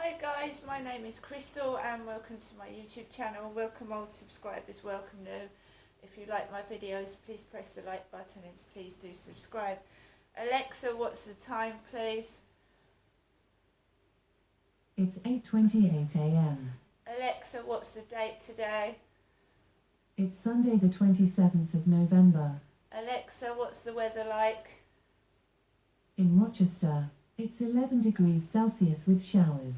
Hi guys, my name is Crystal and welcome to my YouTube channel. Welcome old subscribers, welcome new. If you like my videos, please press the like button and please do subscribe. Alexa, what's the time please? It's 8:28 a.m. Alexa, what's the date today? It's Sunday the 27th of November. Alexa, what's the weather like? In Rochester, it's 11 degrees Celsius with showers.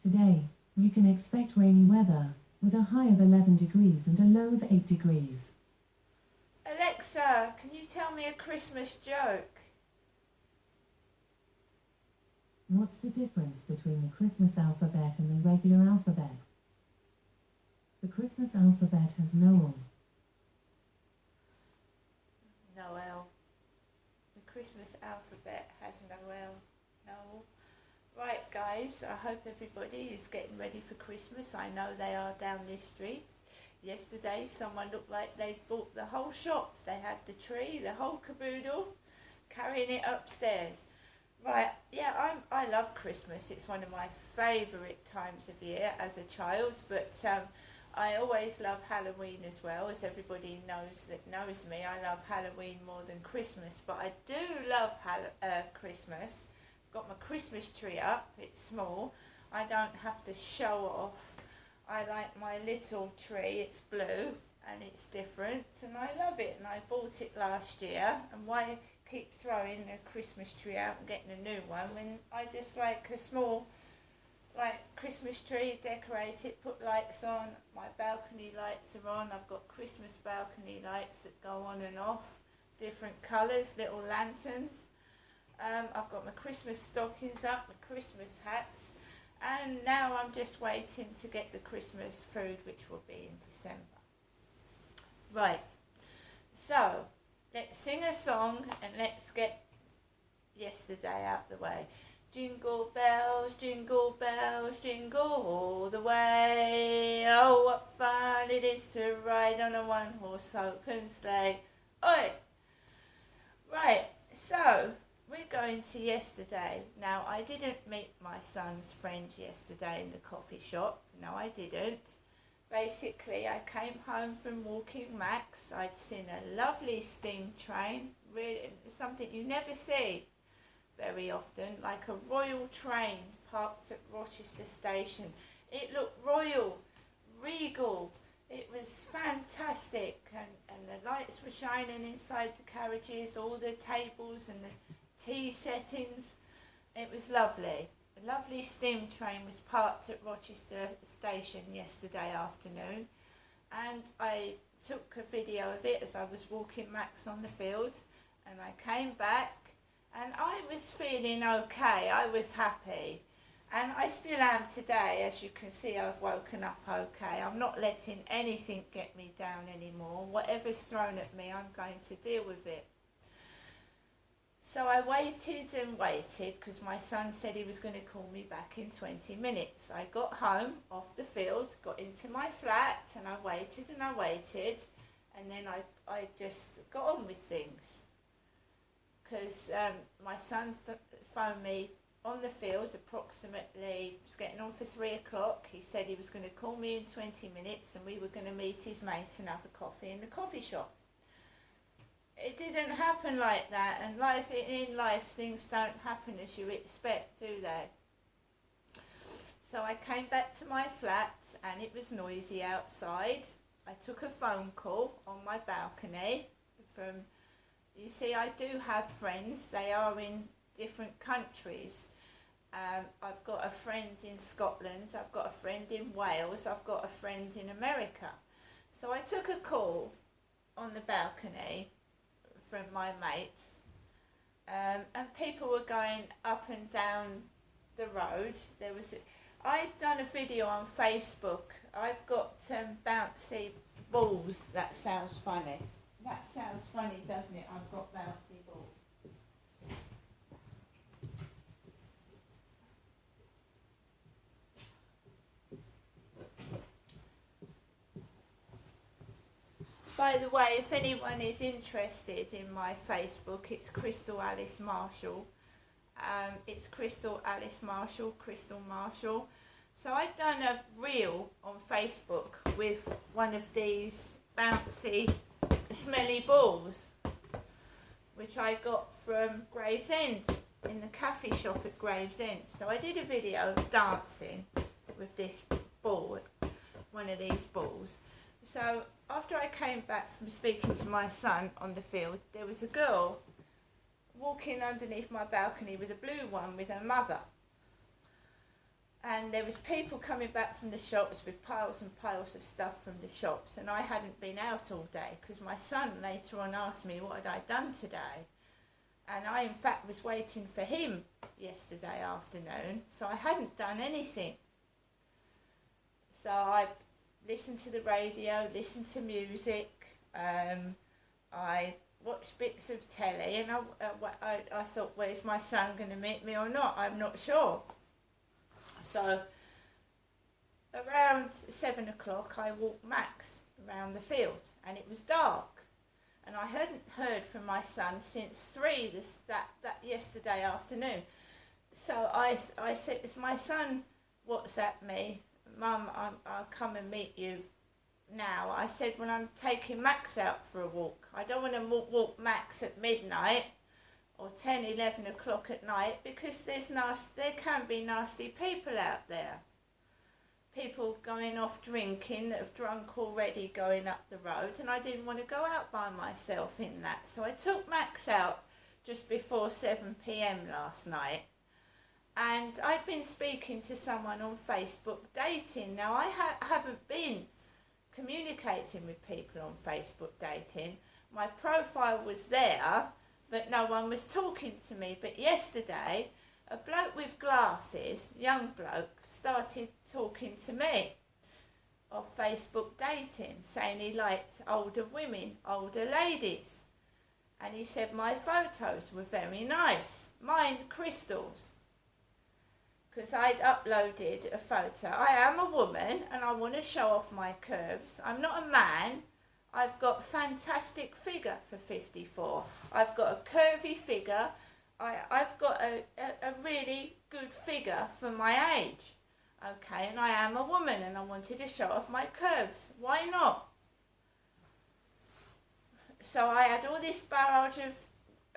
Today, you can expect rainy weather, with a high of 11 degrees and a low of 8 degrees. Alexa, can you tell me a Christmas joke? What's the difference between the Christmas alphabet and the regular alphabet? The Christmas alphabet has no L. Noel. The Christmas alphabet has no L. No. Right guys, I hope everybody is getting ready for Christmas. I know they are down this street. Yesterday someone looked like they'd bought the whole shop. They had the tree, the whole caboodle, carrying it upstairs. Right, yeah, I love Christmas. It's one of my favourite times of year as a child, but I always love Halloween as well. As everybody knows me, I love Halloween more than Christmas, but I do love Christmas. I've got my Christmas tree up. It's small. I don't have to show off. I like my little tree. It's blue and it's different and I love it, and I bought it last year. And why keep throwing a Christmas tree out and getting a new one when I just like a small Christmas tree, decorate it, put lights on. My balcony lights are on. I've got Christmas balcony lights that go on and off, different colours, little lanterns. I've got my Christmas stockings up, my Christmas hats, and now I'm just waiting to get the Christmas food, which will be in December. Right, so let's sing a song and let's get yesterday out the way. Jingle bells, jingle all the way. Oh, what fun it is to ride on a one-horse open sleigh. Oi! Right, so we're going to yesterday. Now, I didn't meet my son's friend yesterday in the coffee shop. No, I didn't. Basically, I came home from walking Max. I'd seen a lovely steam train, really something you never see very often, like a royal train parked at Rochester station. It looked royal, regal. It was fantastic, and the lights were shining inside the carriages, all the tables and the tea settings. It was lovely. A lovely steam train was parked at Rochester station yesterday afternoon, and I took a video of it as I was walking Max on the field, and I came back and I was feeling okay. I was happy, and I still am today. As you can see, I've woken up okay. I'm not letting anything get me down anymore. Whatever's thrown at me, I'm going to deal with it. So I waited and waited because my son said he was going to call me back in 20 minutes. I got home off the field, got into my flat, and I waited and I waited, and then I just got on with things. Because my son phoned me on the field approximately, it was getting on for 3 o'clock. He said he was going to call me in 20 minutes and we were going to meet his mate and have a coffee in the coffee shop. It didn't happen like that, and in life things don't happen as you expect, do they? So I came back to my flat and it was noisy outside. I took a phone call on my balcony from, you see, I do have friends. They are in different countries. I've got a friend in Scotland. I've got a friend in Wales. I've got a friend in America. So I took a call on the balcony from my mate. And people were going up and down the road. I'd done a video on Facebook. I've got bouncy balls. That sounds funny. That sounds funny, doesn't it? I've got bouncy balls. By the way, if anyone is interested in my Facebook, it's Crystal Alice Marshall. It's Crystal Marshall. So I'd done a reel on Facebook with one of these bouncy, smelly balls, which I got from Gravesend, in the cafe shop at Gravesend. So I did a video dancing with this ball, one of these balls. So after I came back from speaking to my son on the field, there was a girl walking underneath my balcony with a blue one with her mother. And there was people coming back from the shops with piles and piles of stuff from the shops, and I hadn't been out all day because my son later on asked me what had I done today, and I in fact was waiting for him yesterday afternoon, so I hadn't done anything. So I listened to the radio, listened to music, I watched bits of telly, and I thought, well, is my son going to meet me or not? I'm not sure. So around 7 o'clock I walked Max around the field, and it was dark, and I hadn't heard from my son since 3 that yesterday afternoon. So I said, as my son WhatsApped me, Mum, I'll come and meet you now. I said, when I'm taking Max out for a walk, I don't want to walk Max at midnight or 10, 11 o'clock at night, because there can be nasty people out there. People going off drinking that have drunk already going up the road, and I didn't want to go out by myself in that. So I took Max out just before 7 p.m. last night, and I'd been speaking to someone on Facebook dating. Now I haven't been communicating with people on Facebook dating. My profile was there, but no one was talking to me. But yesterday, a bloke with glasses, young bloke, started talking to me of Facebook dating, saying he liked older women, older ladies. And he said my photos were very nice, mine crystals. Because I'd uploaded a photo. I am a woman and I want to show off my curves. I'm not a man. I've got fantastic figure for 54. I've got a curvy figure. I've got a really good figure for my age. Okay, and I am a woman and I wanted to show off my curves. Why not? So I had all this barrage of,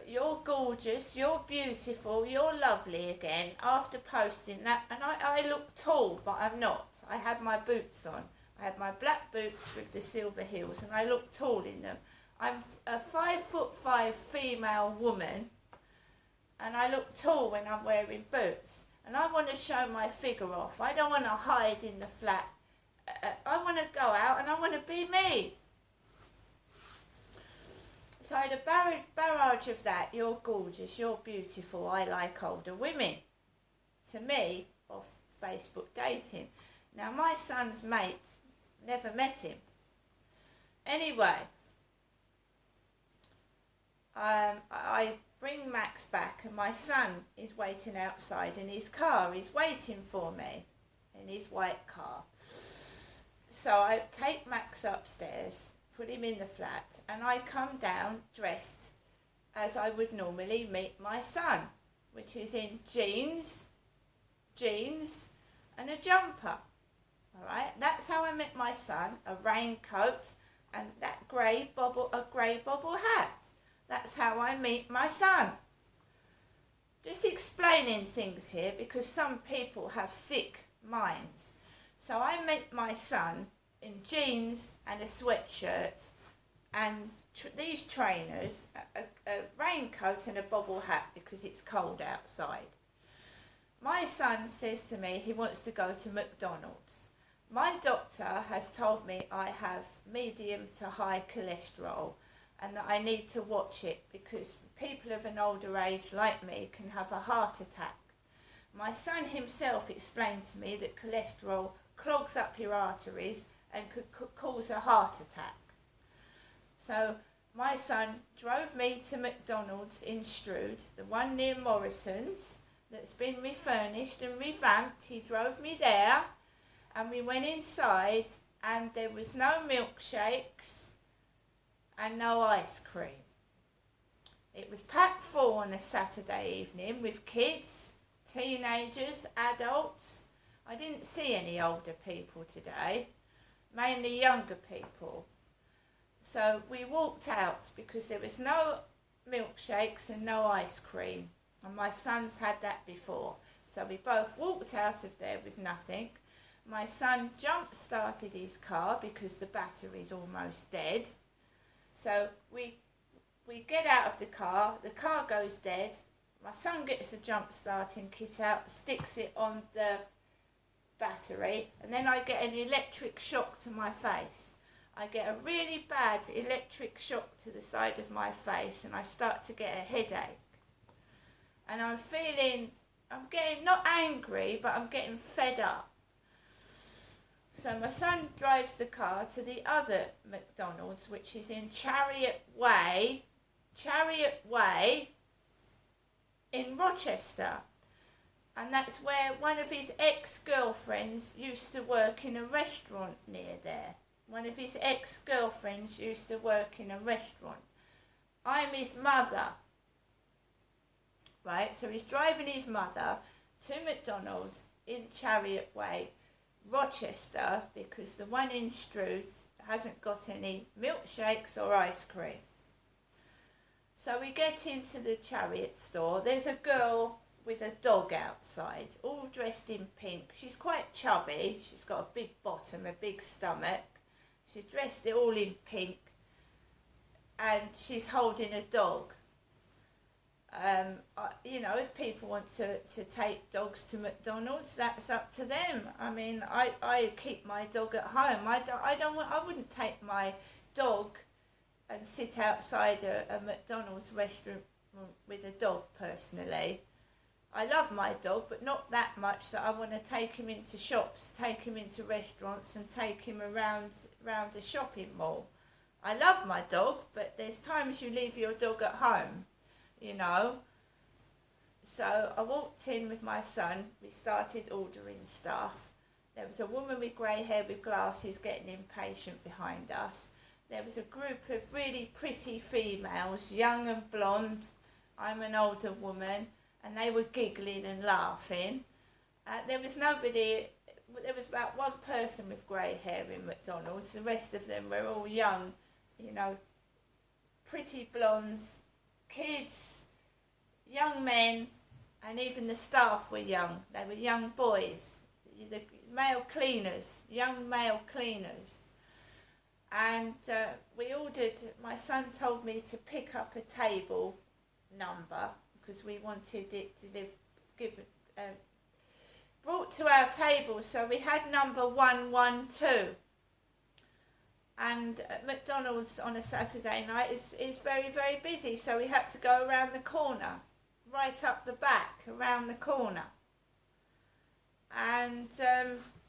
you're gorgeous, you're beautiful, you're lovely again, after posting that. And I look tall, but I'm not. I had my boots on. I had my black boots with the silver heels, and I look tall in them. I'm a 5'5" female woman, and I look tall when I'm wearing boots. And I want to show my figure off. I don't want to hide in the flat. I want to go out and I want to be me. So I had a barrage of that. You're gorgeous, you're beautiful, I like older women. To me, of Facebook dating. Now my son's mate never met him. Anyway, I bring Max back and my son is waiting outside in his car. He's waiting for me in his white car. So I take Max upstairs, put him in the flat, and I come down dressed as I would normally meet my son, which is in jeans and a jumper. Alright, that's how I met my son, a raincoat and that grey bobble hat. That's how I meet my son. Just explaining things here because some people have sick minds. So I met my son in jeans and a sweatshirt and these trainers, a raincoat and a bobble hat because it's cold outside. My son says to me he wants to go to McDonald's. My doctor has told me I have medium to high cholesterol and that I need to watch it because people of an older age like me can have a heart attack. My son himself explained to me that cholesterol clogs up your arteries and could cause a heart attack. So my son drove me to McDonald's in Strood, the one near Morrison's that's been refurnished and revamped. He drove me there and we went inside and there was no milkshakes and no ice cream. It was packed full on a Saturday evening with kids, teenagers, adults. I didn't see any older people today, mainly younger people. So we walked out because there was no milkshakes and no ice cream. And my son's had that before. So we both walked out of there with nothing. My son jump-started his car because the battery's almost dead. So we get out of the car goes dead. My son gets the jump-starting kit out, sticks it on the battery, and then I get an electric shock to my face. I get a really bad electric shock to the side of my face, and I start to get a headache. And I'm getting not angry, but I'm getting fed up. So my son drives the car to the other McDonald's, which is in Chariot Way in Rochester. And that's where one of his ex-girlfriends used to work in a restaurant near there. One of his ex-girlfriends used to work in a restaurant. I'm his mother. Right, so he's driving his mother to McDonald's in Chariot Way, Rochester, because the one in Stroud hasn't got any milkshakes or ice cream. So we get into the Chariot store. There's a girl with a dog outside, all dressed in pink. She's quite chubby. She's got a big bottom, a big stomach. She's dressed all in pink, and she's holding a dog. If people want to take dogs to McDonald's, that's up to them. I mean, I keep my dog at home. I wouldn't take my dog and sit outside a McDonald's restaurant with a dog personally. I love my dog, but not that much that I want to take him into shops, take him into restaurants, and take him around a shopping mall. I love my dog, but there's times you leave your dog at home, you know. So I walked in with my son. We started ordering stuff. There was a woman with grey hair with glasses getting impatient behind us. There was a group of really pretty females, young and blonde. I'm an older woman, and they were giggling and laughing. There was about one person with grey hair in McDonald's. The rest of them were all young, pretty blondes, kids, young men, and even the staff were young. They were young boys, the male cleaners, young male cleaners. And we ordered, my son told me to pick up a table number because we wanted it to brought to our table. So we had number 112. And at McDonald's on a Saturday night is very, very busy. So we had to go around the corner, right up the back, around the corner. And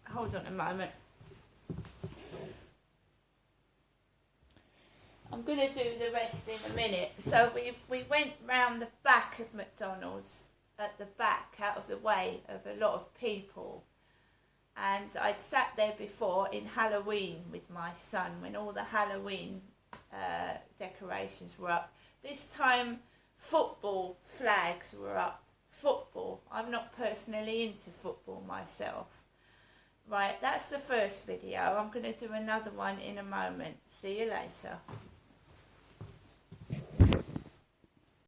hold on a moment. I'm going to do the rest in a minute. So we went round the back of McDonald's, at the back, out of the way of a lot of people. And I'd sat there before in Halloween with my son when all the Halloween decorations were up. This time football flags were up. Football. I'm not personally into football myself. Right, that's the first video. I'm going to do another one in a moment. See you later.